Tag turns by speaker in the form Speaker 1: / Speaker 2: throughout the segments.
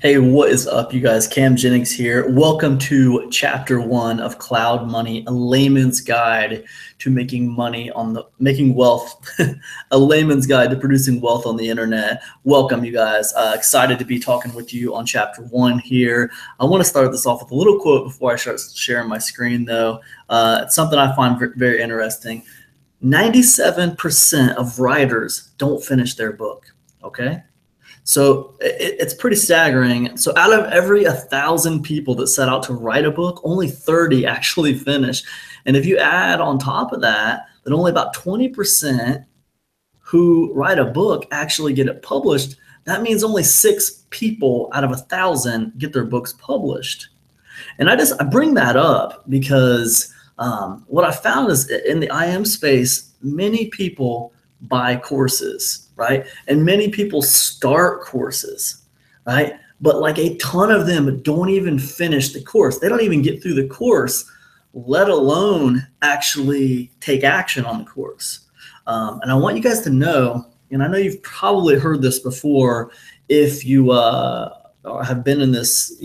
Speaker 1: Hey, what is up, you guys? Cam Jennings here. Welcome to Chapter 1 of Cloud Money, a layman's guide to making money on the making wealth, a layman's guide to producing wealth on the internet. Welcome, you guys. Excited to be talking with you on Chapter 1 here. I want to start this off with a little quote before I start sharing my screen, though. It's something I find very interesting. 97% of writers don't finish their book. Okay. So it's pretty staggering. So out of every 1,000 people that set out to write a book, only 30 actually finish. And if you add on top of that, that only about 20% who write a book actually get it published, that means only 6 people out of 1,000 get their books published. And I bring that up because what I found is in the IM space, many people buy courses, right? And many people start courses, right? But like a ton of them don't even finish the course. They don't even get through the course, let alone actually take action on the course. And I want you guys to know, and I know you've probably heard this before if you have been in this,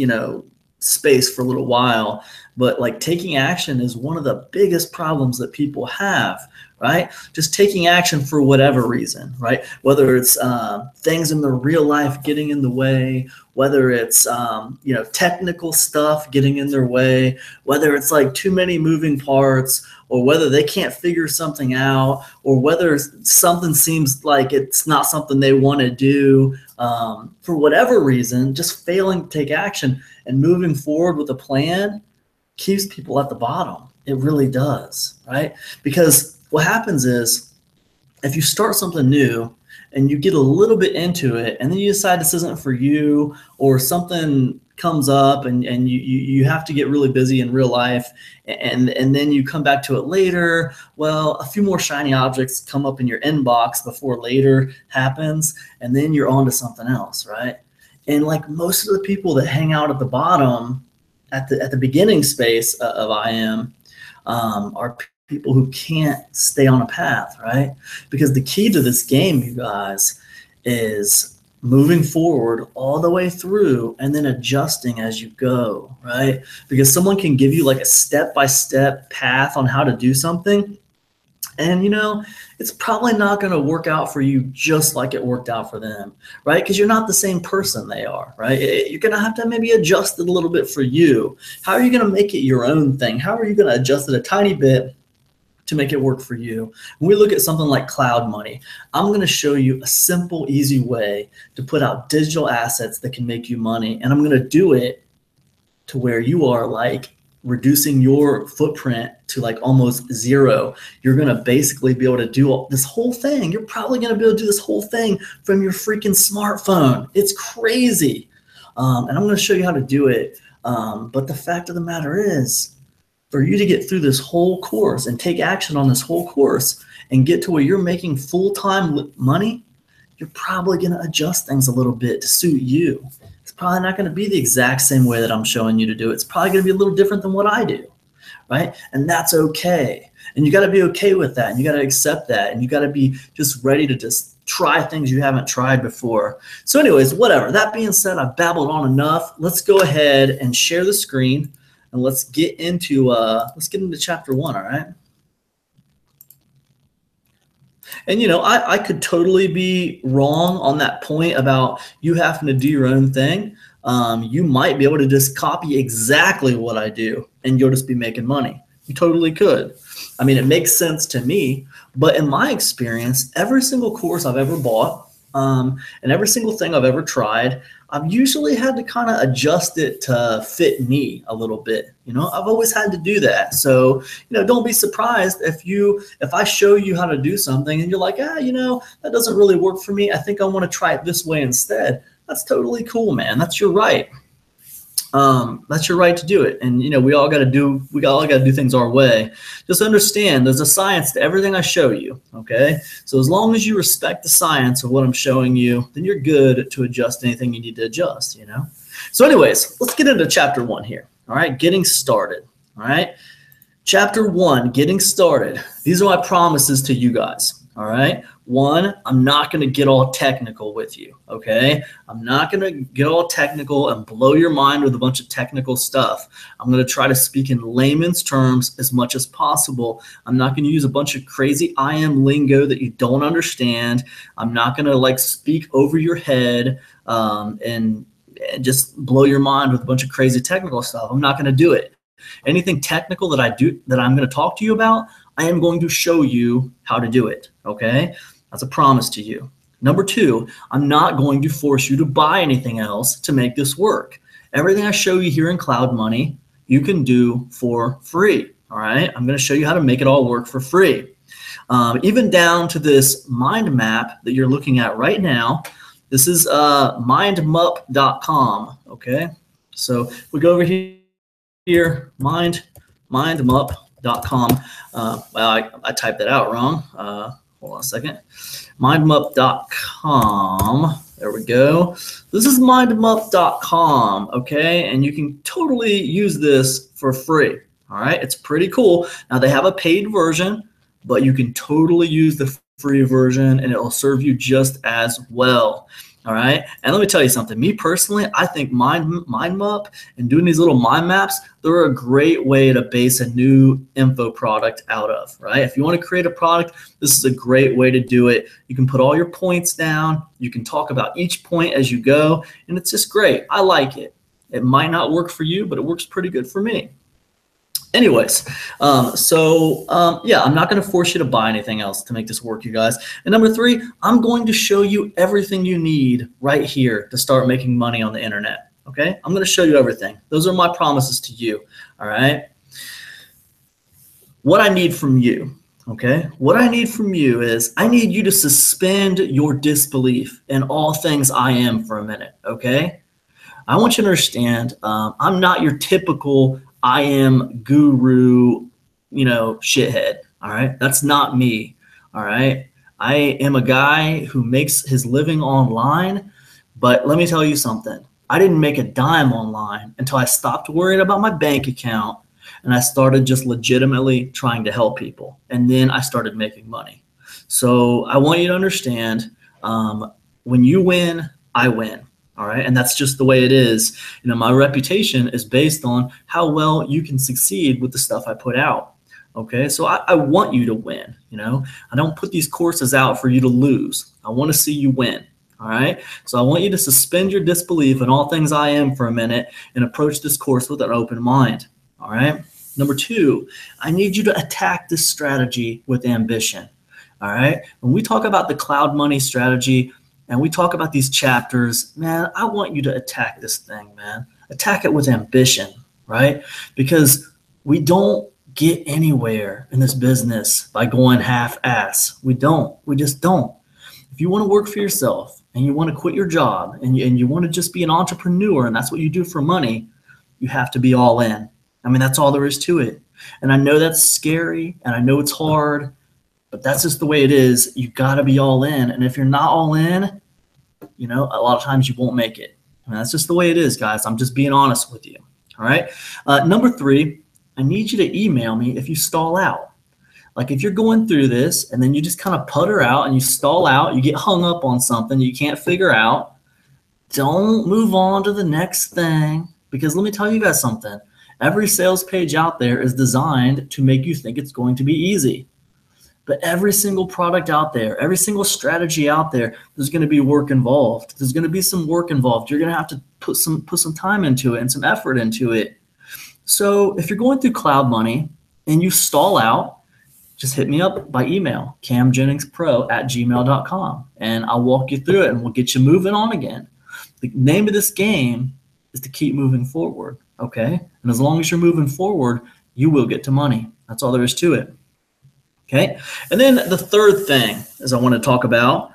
Speaker 1: space for a little while, but like taking action is one of the biggest problems that people have, right? Just taking action for whatever reason, right? Whether it's things in their real life getting in the way, whether it's technical stuff getting in their way, whether it's like too many moving parts, or whether they can't figure something out, or whether something seems like it's not something they want to do, for whatever reason, just failing to take action and moving forward with a plan keeps people at the bottom. It really does, right? Because what happens is if you start something new and you get a little bit into it and then you decide this isn't for you, or something comes up and you have to get really busy in real life, and then you come back to it later, well, a few more shiny objects come up in your inbox before later happens, and then you're on to something else, right? And like most of the people that hang out at the bottom at the beginning space of IM are people who can't stay on a path, right? Because the key to this game, you guys, is moving forward all the way through and then adjusting as you go, right? Because someone can give you like a step-by-step path on how to do something, and it's probably not going to work out for you just like it worked out for them, right? Because you're not the same person they are, right? You're going to have to maybe adjust it a little bit for you. How are you going to make it your own thing? How are you going to adjust it a tiny bit to make it work for you? When we look at something like Cloud Money, I'm going to show you a simple, easy way to put out digital assets that can make you money. And I'm going to do it to where you are like reducing your footprint to like almost zero. You're going to basically be able to do this whole thing. You're probably going to be able to do this whole thing from your freaking smartphone. It's crazy. And I'm going to show you how to do it. But the fact of the matter is, for you to get through this whole course and take action on this whole course and get to where you're making full-time money, you're probably going to adjust things a little bit to suit you. It's probably not going to be the exact same way that I'm showing you to do it. It's probably going to be a little different than what I do, right? And that's okay. And you got to be okay with that. And you got to accept that. And you got to be just ready to just try things you haven't tried before. So anyways, whatever. That being said, I've babbled on enough. Let's go ahead and share the screen. And let's get into chapter 1, all right? And I could totally be wrong on that point about you having to do your own thing. You might be able to just copy exactly what I do and you'll just be making money. You totally could. I mean, it makes sense to me, but in my experience, every single course I've ever bought, and every single thing I've ever tried, I've usually had to kind of adjust it to fit me a little bit. I've always had to do that. So, don't be surprised if I show you how to do something and you're like, that doesn't really work for me. I think I want to try it this way instead. That's totally cool, man. That's your right. That's your right to do it. And we all got to do things our way. Just understand there's a science to everything I show you. Okay. So as long as you respect the science of what I'm showing you, then you're good to adjust anything you need to adjust, So anyways, let's get into chapter 1 here. All right. Getting started. All right. Chapter 1, getting started. These are my promises to you guys. All right. One, I'm not going to get all technical with you, okay? I'm not going to get all technical and blow your mind with a bunch of technical stuff. I'm going to try to speak in layman's terms as much as possible. I'm not going to use a bunch of crazy IM lingo that you don't understand. I'm not going to like speak over your head and just blow your mind with a bunch of crazy technical stuff. I'm not going to do it. Anything technical that I'm going to talk to you about, I am going to show you how to do it, okay? That's a promise to you. Number two, I'm not going to force you to buy anything else to make this work. Everything I show you here in Cloud Money, you can do for free, all right? I'm going to show you how to make it all work for free. Even down to this mind map that you're looking at right now. This is mindmup.com, okay? So we go over here, mindmup.com. Well, I typed that out wrong. Hold on a second. Mindmup.com. There we go. This is mindmup.com, okay? And you can totally use this for free, all right? It's pretty cool. Now, they have a paid version, but you can totally use the free version, and it'll serve you just as well. All right. And let me tell you something. Me personally, I think MindMup and doing these little mind maps, they're a great way to base a new info product out of, right? If you want to create a product, this is a great way to do it. You can put all your points down. You can talk about each point as you go, and it's just great. I like it. It might not work for you, but it works pretty good for me. Anyways, yeah, I'm not going to force you to buy anything else to make this work, you guys. And number three, I'm going to show you everything you need right here to start making money on the internet, okay? I'm going to show you everything. Those are my promises to you, all right? What I need from you, okay? What I need from you is I need you to suspend your disbelief in all things I am for a minute, okay? I want you to understand I'm not your typical I am guru, shithead, all right? That's not me, all right? I am a guy who makes his living online, but let me tell you something. I didn't make a dime online until I stopped worrying about my bank account and I started just legitimately trying to help people. And then I started making money. So I want you to understand, when you win, I win. All right. And that's just the way it is. My reputation is based on how well you can succeed with the stuff I put out. Okay. So I want you to win. I don't put these courses out for you to lose. I want to see you win. All right. So I want you to suspend your disbelief in all things I am for a minute and approach this course with an open mind. All right. Number two, I need you to attack this strategy with ambition. All right. When we talk about the Cloud Money strategy, and we talk about these chapters, man, I want you to attack this thing, man. Attack it with ambition, right? Because we don't get anywhere in this business by going half-ass. We don't. We just don't. If you want to work for yourself and you want to quit your job and you want to just be an entrepreneur and that's what you do for money, you have to be all in. I mean, that's all there is to it. And I know that's scary and I know it's hard, but that's just the way it is. You got to be all in. And if you're not all in, a lot of times you won't make it. And that's just the way it is, guys. I'm just being honest with you. All right. Number three, I need you to email me if you stall out. Like if you're going through this and then you just kind of putter out and you stall out, you get hung up on something you can't figure out, don't move on to the next thing. Because let me tell you guys something. Every sales page out there is designed to make you think it's going to be easy. But every single product out there, every single strategy out there, there's going to be work involved. There's going to be some work involved. You're going to have to put some time into it and some effort into it. So if you're going through Cloud Money and you stall out, just hit me up by email, camjenningspro@gmail.com, and I'll walk you through it and we'll get you moving on again. The name of this game is to keep moving forward, okay? And as long as you're moving forward, you will get to money. That's all there is to it. Okay, and then the third thing is I want to talk about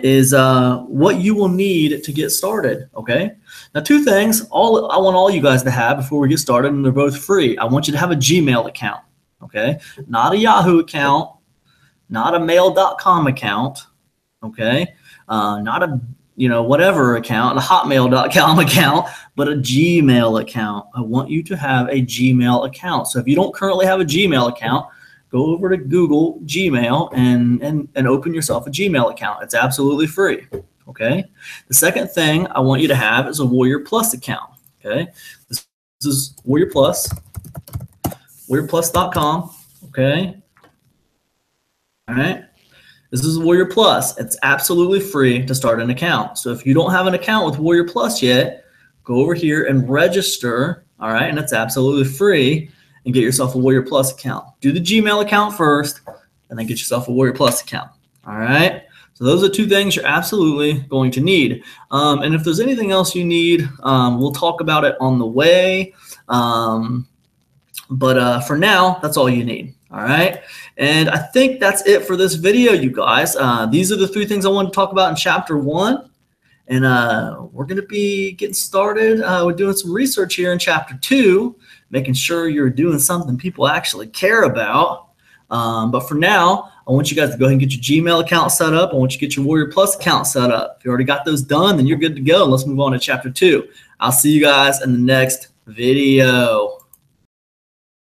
Speaker 1: is what you will need to get started. Okay, now two things. I want all you guys to have before we get started, and they're both free. I want you to have a Gmail account. Okay, not a Yahoo account, not a Mail.com account. Okay, not a whatever account, a Hotmail.com account, but a Gmail account. I want you to have a Gmail account. So if you don't currently have a Gmail account, go over to Google Gmail and open yourself a Gmail account. It's absolutely free. Okay. The second thing I want you to have is a Warrior Plus account. Okay. This is Warrior Plus, warriorplus.com. Okay. All right. This is Warrior Plus. It's absolutely free to start an account. So if you don't have an account with Warrior Plus yet, go over here and register. All right. And it's absolutely free, and get yourself a Warrior Plus account. Do the Gmail account first, and then get yourself a Warrior Plus account. All right. So those are two things you're absolutely going to need. And if there's anything else you need, we'll talk about it on the way. But for now, that's all you need. All right. And I think that's it for this video, you guys. These are the three things I want to talk about in chapter 1. And we're going to be getting started. We're doing some research here in chapter 2, making sure you're doing something people actually care about. But for now, I want you guys to go ahead and get your Gmail account set up. I want you to get your Warrior Plus account set up. If you already got those done, then you're good to go. Let's move on to chapter 2. I'll see you guys in the next video.